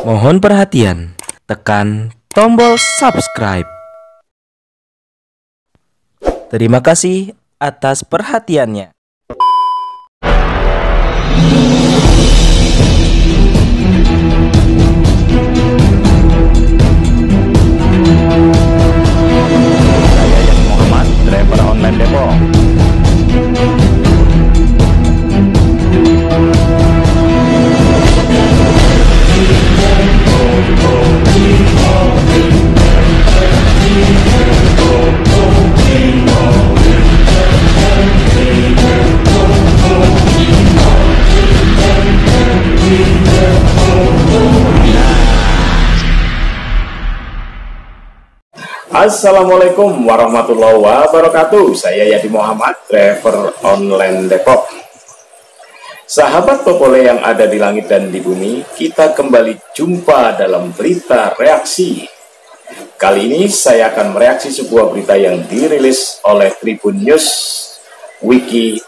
Mohon perhatian, tekan tombol subscribe. Terima kasih atas perhatiannya. Saya Yadi Muhammad, driver online Depok. Assalamualaikum warahmatullahi wabarakatuh. Saya Yadi Muhammad, driver online Depok. Sahabat Popole yang ada di langit dan di bumi, kita kembali jumpa dalam berita reaksi. Kali ini saya akan mereaksi sebuah berita yang dirilis oleh Tribun News Wiki.com.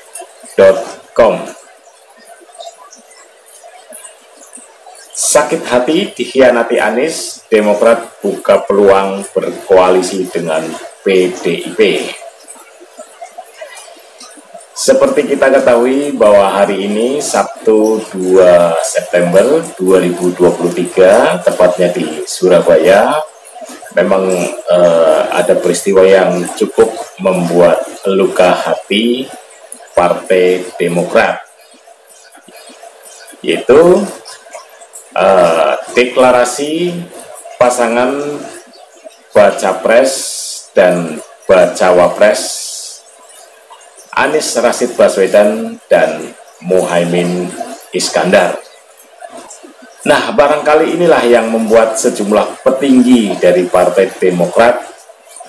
Sakit hati dikhianati Anies, Demokrat buka peluang berkoalisi dengan PDIP. Seperti kita ketahui bahwa hari ini Sabtu 2 September 2023, tepatnya di Surabaya, memang ada peristiwa yang cukup membuat luka hati Partai Demokrat, yaitu deklarasi pasangan baca pres dan bacawa pres Anies Rashid Baswedan dan Muhaimin Iskandar. Nah, barangkali inilah yang membuat sejumlah petinggi dari Partai Demokrat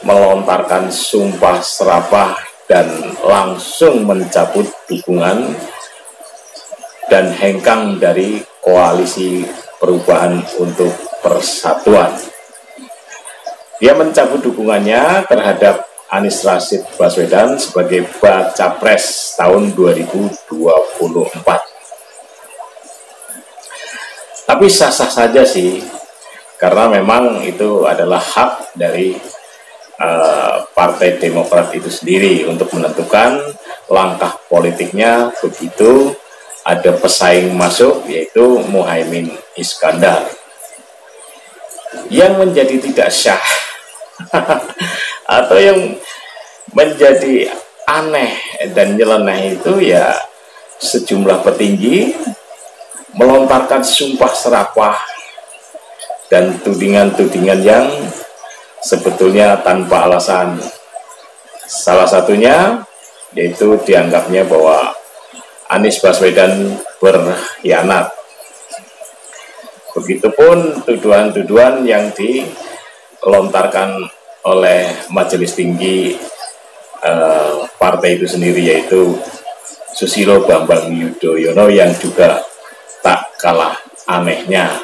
melontarkan sumpah serapah dan langsung mencabut dukungan dan hengkang dari koalisi perubahan untuk persatuan. Dia mencabut dukungannya terhadap Anies Rashid Baswedan sebagai baca pres tahun 2024. Tapi sah-sah saja sih, karena memang itu adalah hak dari Partai Demokrat itu sendiri untuk menentukan langkah politiknya begitu ada pesaing masuk, yaitu Muhaimin Iskandar. Yang menjadi tidak syah atau yang menjadi aneh dan nyeleneh itu ya sejumlah petinggi melontarkan sumpah serapah dan tudingan-tudingan yang sebetulnya tanpa alasan. Salah satunya yaitu dianggapnya bahwa Anies Baswedan berkhianat. Begitupun tuduhan-tuduhan yang dilontarkan oleh Majelis Tinggi partai itu sendiri, yaitu Susilo Bambang Yudhoyono, yang juga tak kalah anehnya.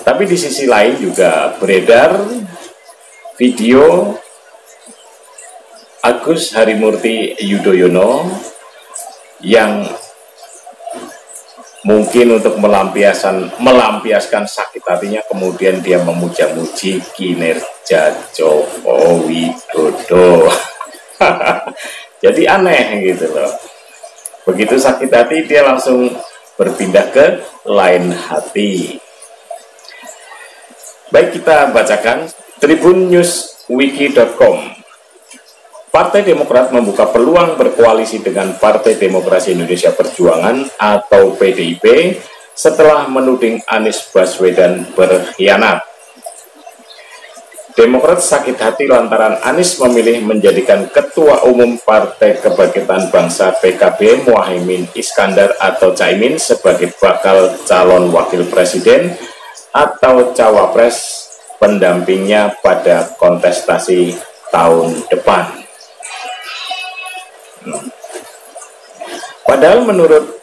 Tapi di sisi lain juga beredar video Agus Harimurti Yudhoyono yang mungkin untuk melampiaskan sakit hatinya, kemudian dia memuja-muji kinerja Joko Widodo. Jadi aneh gitu loh. Begitu sakit hati dia langsung berpindah ke lain hati. Baik, kita bacakan Tribun News Wiki.com. Partai Demokrat membuka peluang berkoalisi dengan Partai Demokrasi Indonesia Perjuangan atau PDIP setelah menuding Anies Baswedan berkhianat. Demokrat sakit hati lantaran Anies memilih menjadikan Ketua Umum Partai Kebangkitan Bangsa PKB Muhaimin Iskandar atau Caimin sebagai bakal calon wakil presiden atau cawapres pendampingnya pada kontestasi tahun depan. Padahal menurut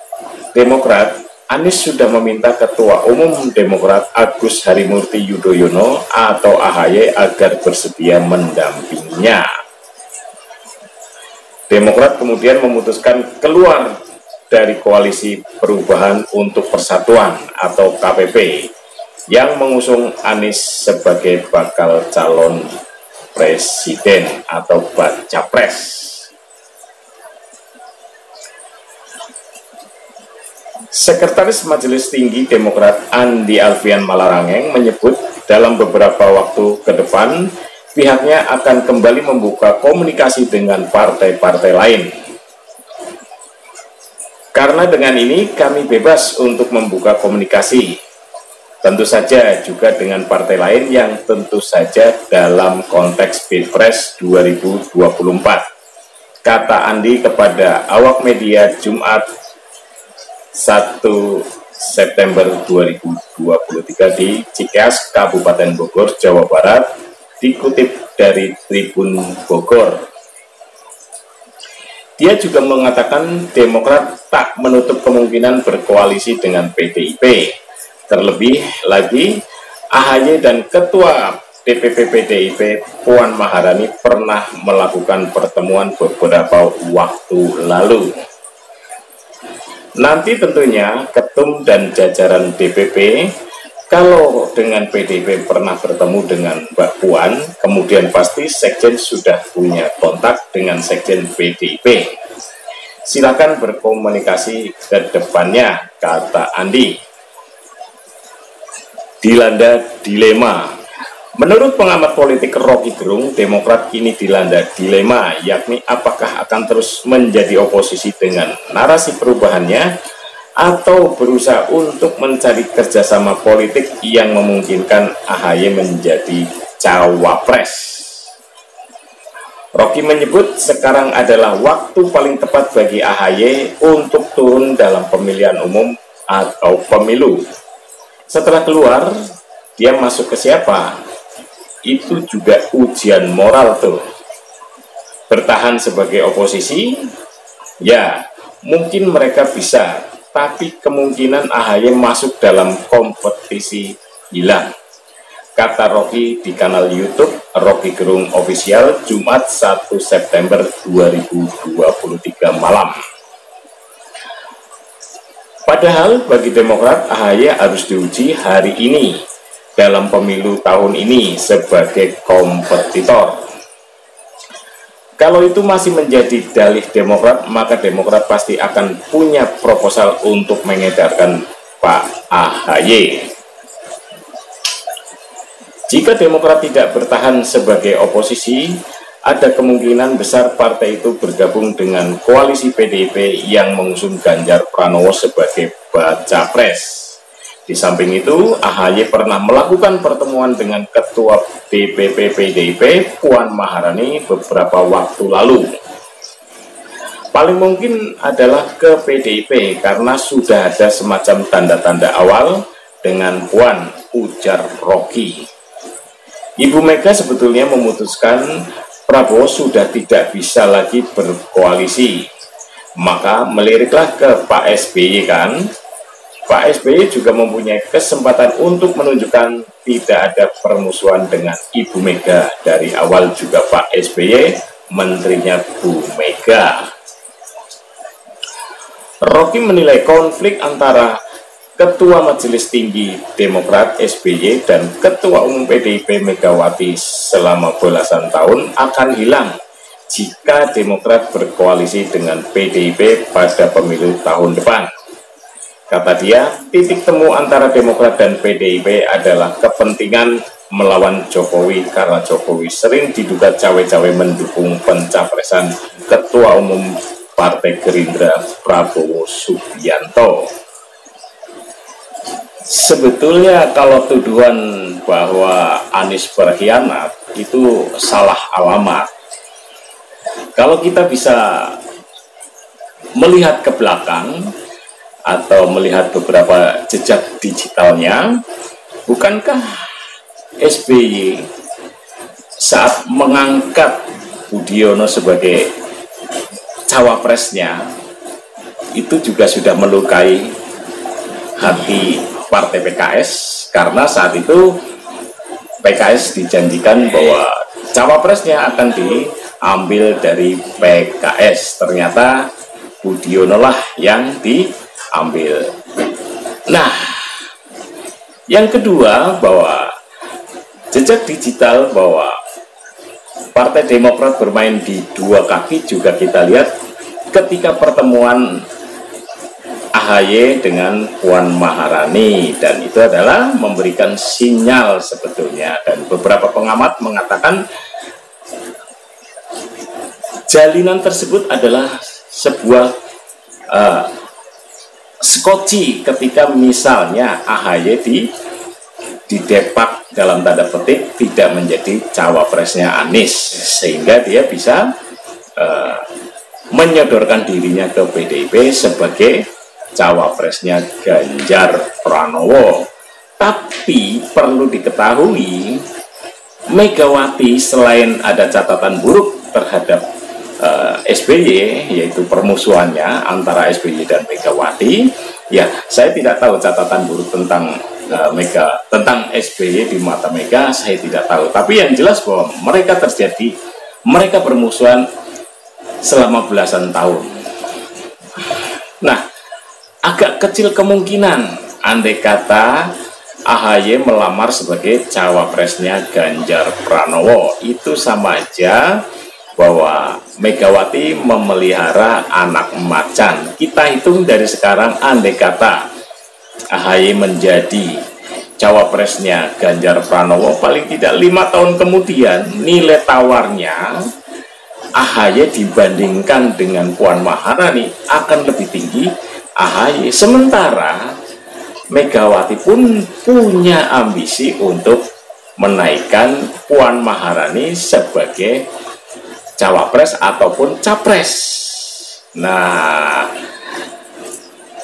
Demokrat, Anies sudah meminta Ketua Umum Demokrat Agus Harimurti Yudhoyono atau AHY agar bersedia mendampinginya. Demokrat kemudian memutuskan keluar dari Koalisi Perubahan untuk Persatuan atau KPP yang mengusung Anies sebagai bakal calon presiden atau baca pres. Sekretaris Majelis Tinggi Demokrat Andi Alfian Malarangeng menyebut dalam beberapa waktu ke depan pihaknya akan kembali membuka komunikasi dengan partai-partai lain. Karena dengan ini kami bebas untuk membuka komunikasi, tentu saja juga dengan partai lain yang tentu saja dalam konteks Pilpres 2024, kata Andi kepada awak media Jumat 1 September 2023 di Cikeas, Kabupaten Bogor, Jawa Barat, dikutip dari Tribun Bogor. Dia juga mengatakan Demokrat tak menutup kemungkinan berkoalisi dengan PDIP. Terlebih lagi, AHY dan Ketua DPP PDIP Puan Maharani pernah melakukan pertemuan beberapa waktu lalu. Nanti tentunya Ketum dan jajaran DPP, kalau dengan PDIP pernah bertemu dengan Mbak Puan, kemudian pasti Sekjen sudah punya kontak dengan Sekjen PDIP. Silakan berkomunikasi ke depannya, kata Andi. Dilanda dilema. Menurut pengamat politik Rocky Gerung, Demokrat kini dilanda dilema, yakni apakah akan terus menjadi oposisi dengan narasi perubahannya atau berusaha untuk mencari kerjasama politik yang memungkinkan AHY menjadi cawapres. Rocky menyebut sekarang adalah waktu paling tepat bagi AHY untuk turun dalam pemilihan umum atau pemilu. Setelah keluar, dia masuk ke siapa? Itu juga ujian moral tuh. Bertahan sebagai oposisi, ya mungkin mereka bisa, tapi kemungkinan AHY masuk dalam kompetisi hilang, kata Rocky di kanal YouTube Rocky Gerung Official Jumat 1 September 2023 malam. Padahal bagi Demokrat, AHY harus diuji hari ini dalam pemilu tahun ini sebagai kompetitor. Kalau itu masih menjadi dalih Demokrat, maka Demokrat pasti akan punya proposal untuk mengedarkan Pak AHY. Jika Demokrat tidak bertahan sebagai oposisi, ada kemungkinan besar partai itu bergabung dengan koalisi PDIP yang mengusung Ganjar Pranowo sebagai baca pres. Di samping itu, AHY pernah melakukan pertemuan dengan Ketua DPP PDIP Puan Maharani beberapa waktu lalu. Paling mungkin adalah ke PDIP karena sudah ada semacam tanda-tanda awal dengan Puan, ujar Rocky. Ibu Mega sebetulnya memutuskan Prabowo sudah tidak bisa lagi berkoalisi, maka meliriklah ke Pak SBY kan. Pak SBY juga mempunyai kesempatan untuk menunjukkan tidak ada permusuhan dengan Ibu Mega. Dari awal juga Pak SBY menterinya Bu Mega. Rocky menilai konflik antara Ketua Majelis Tinggi Demokrat SBY dan Ketua Umum PDIP Megawati selama belasan tahun akan hilang jika Demokrat berkoalisi dengan PDIP pada pemilu tahun depan. Kata dia, titik temu antara Demokrat dan PDIP adalah kepentingan melawan Jokowi karena Jokowi sering diduga cawe-cawe mendukung pencapresan Ketua Umum Partai Gerindra Prabowo Subianto. Sebetulnya kalau tuduhan bahwa Anies berkhianat itu salah alamat. Kalau kita bisa melihat ke belakang atau melihat beberapa jejak digitalnya, bukankah SBY saat mengangkat Budiono sebagai cawapresnya itu juga sudah melukai hati partai PKS, karena saat itu PKS dijanjikan bahwa cawapresnya akan diambil dari PKS. Ternyata Budiono lah yang diambil. Nah, yang kedua, bahwa jejak digital bahwa Partai Demokrat bermain di dua kaki juga kita lihat ketika pertemuan AHY dengan Puan Maharani, dan itu adalah memberikan sinyal sebetulnya, dan beberapa pengamat mengatakan jalinan tersebut adalah sebuah skoci ketika misalnya AHY didepak dalam tanda petik tidak menjadi cawapresnya Anies, sehingga dia bisa menyodorkan dirinya ke PDIP sebagai cawapresnya Ganjar Pranowo. Tapi perlu diketahui, Megawati selain ada catatan buruk terhadap SBY, yaitu permusuhannya antara SBY dan Megawati, ya saya tidak tahu catatan buruk tentang tentang SBY di mata Mega, saya tidak tahu. Tapi yang jelas bahwa mereka bermusuhan selama belasan tahun. Nah, agak kecil kemungkinan andai kata AHY melamar sebagai cawapresnya Ganjar Pranowo. Itu sama aja bahwa Megawati memelihara anak macan. Kita hitung dari sekarang, andai kata AHY menjadi cawapresnya Ganjar Pranowo, paling tidak 5 tahun kemudian nilai tawarnya AHY dibandingkan dengan Puan Maharani akan lebih tinggi AHY. Sementara Megawati pun punya ambisi untuk menaikkan Puan Maharani sebagai cawapres ataupun capres. Nah,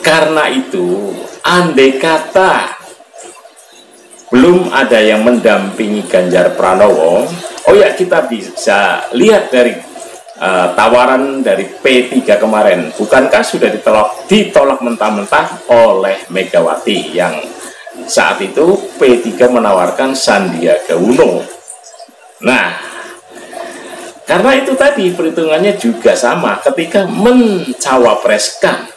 karena itu andai kata belum ada yang mendampingi Ganjar Pranowo, oh ya, kita bisa lihat dari tawaran dari P3 kemarin, bukankah sudah ditolak mentah-mentah oleh Megawati, yang saat itu P3 menawarkan Sandiaga Uno. Nah, karena itu tadi perhitungannya juga sama, ketika mencawapreskan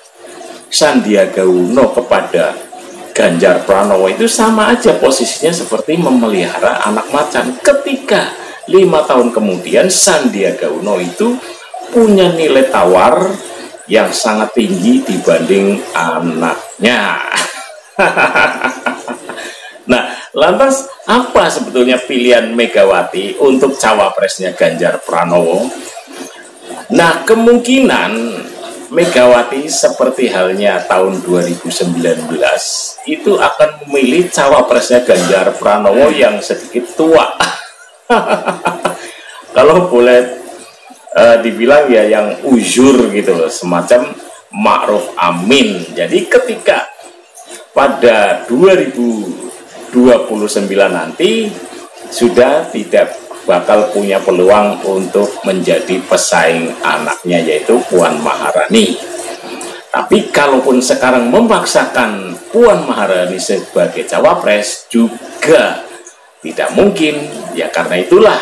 Sandiaga Uno kepada Ganjar Pranowo itu sama aja posisinya seperti memelihara anak macan. Ketika 5 tahun kemudian Sandiaga Uno itu punya nilai tawar yang sangat tinggi dibanding anaknya. Nah, lantas apa sebetulnya pilihan Megawati untuk cawapresnya Ganjar Pranowo? Nah, kemungkinan Megawati seperti halnya tahun 2019 itu akan memilih cawapresnya Ganjar Pranowo yang sedikit tua. Kalau boleh dibilang ya yang uzur gitu loh, semacam Ma'ruf Amin. Jadi ketika pada 2029 nanti sudah tidak bakal punya peluang untuk menjadi pesaing anaknya, yaitu Puan Maharani. Tapi kalaupun sekarang memaksakan Puan Maharani sebagai cawapres juga tidak mungkin. Ya karena itulah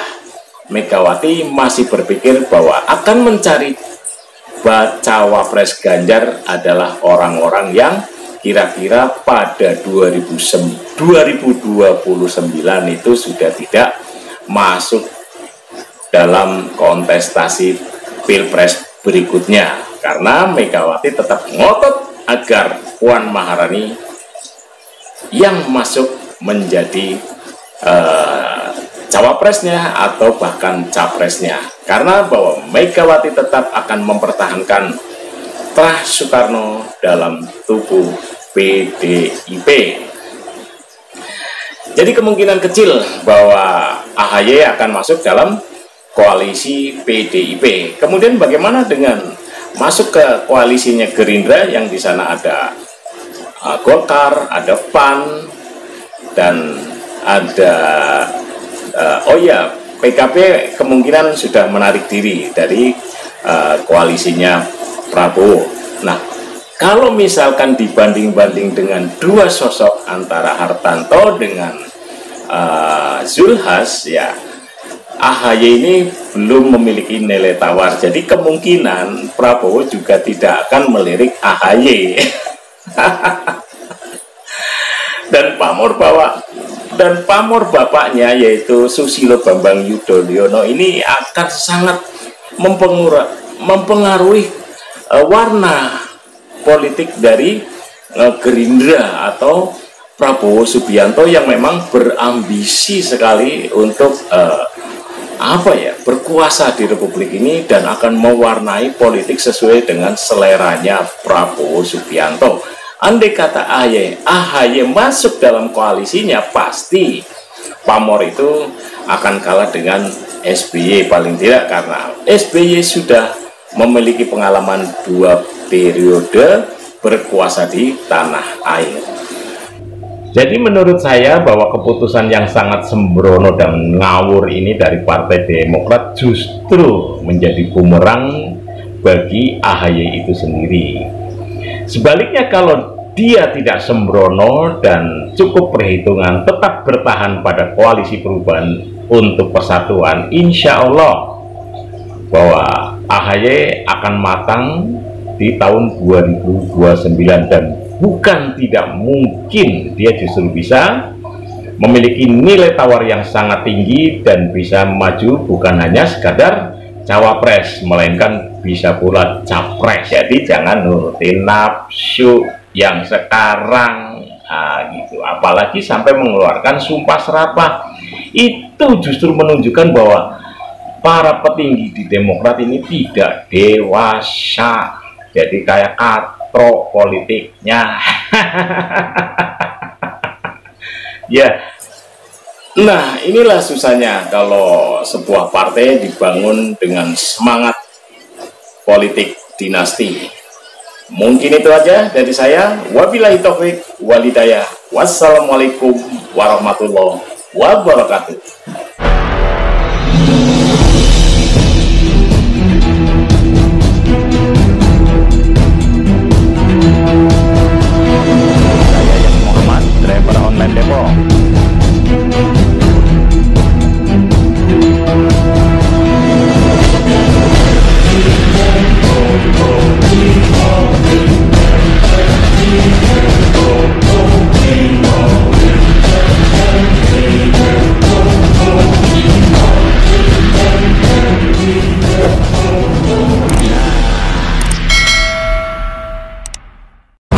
Megawati masih berpikir bahwa akan mencari cawapres Ganjar adalah orang-orang yang kira-kira pada 2029 itu sudah tidak masuk dalam kontestasi Pilpres berikutnya, karena Megawati tetap ngotot agar Puan Maharani yang masuk menjadi cawapresnya atau bahkan capresnya, karena bahwa Megawati tetap akan mempertahankan Trah Soekarno dalam tubuh PDIP. Jadi kemungkinan kecil bahwa AHY akan masuk dalam koalisi PDIP. Kemudian bagaimana dengan masuk ke koalisinya Gerindra, yang di sana ada Golkar, ada PAN, dan ada PKB kemungkinan sudah menarik diri dari koalisinya Prabowo. Nah, kalau misalkan dibanding-banding dengan dua sosok antara Hartanto dengan Zulhas, ya AHY ini belum memiliki nilai tawar. Jadi kemungkinan Prabowo juga tidak akan melirik AHY. Dan pamor bapaknya yaitu Susilo Bambang Yudhoyono ini akan sangat mempengaruhi warna politik dari Gerindra atau Prabowo Subianto yang memang berambisi sekali untuk berkuasa di Republik ini dan akan mewarnai politik sesuai dengan seleranya Prabowo Subianto. Andai kata AHY masuk dalam koalisinya, pasti pamor itu akan kalah dengan SBY paling tidak, karena SBY sudah memiliki pengalaman 2 periode berkuasa di tanah air. Jadi menurut saya bahwa keputusan yang sangat sembrono dan ngawur ini dari Partai Demokrat justru menjadi bumerang bagi AHY itu sendiri. Sebaliknya kalau dia tidak sembrono dan cukup perhitungan, tetap bertahan pada koalisi perubahan untuk persatuan, insya Allah bahwa AHY akan matang di tahun 2029, dan bukan tidak mungkin dia justru bisa memiliki nilai tawar yang sangat tinggi dan bisa maju bukan hanya sekadar cawapres, melainkan bisa pula capres. Jadi jangan nurutin nafsu yang sekarang gitu, apalagi sampai mengeluarkan sumpah serapah. Itu justru menunjukkan bahwa para petinggi di Demokrat ini tidak dewasa, jadi kayak katro politiknya. Ya, nah inilah susahnya kalau sebuah partai dibangun dengan semangat politik dinasti. Mungkin itu aja dari saya. Wabillahi taufik walhidayah. Wassalamualaikum warahmatullahi wabarakatuh. Saya Yadi Muhammad, driver online Depok.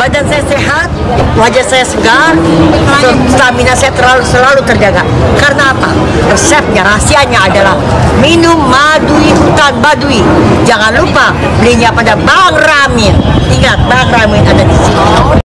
Badan saya sehat, wajah saya segar, stamina saya selalu terjaga. Karena apa? Resepnya, rahasianya adalah minum Madui Hutan Baduy. Jangan lupa belinya pada Bang Ramin. Ingat, Bang Ramin ada di sini.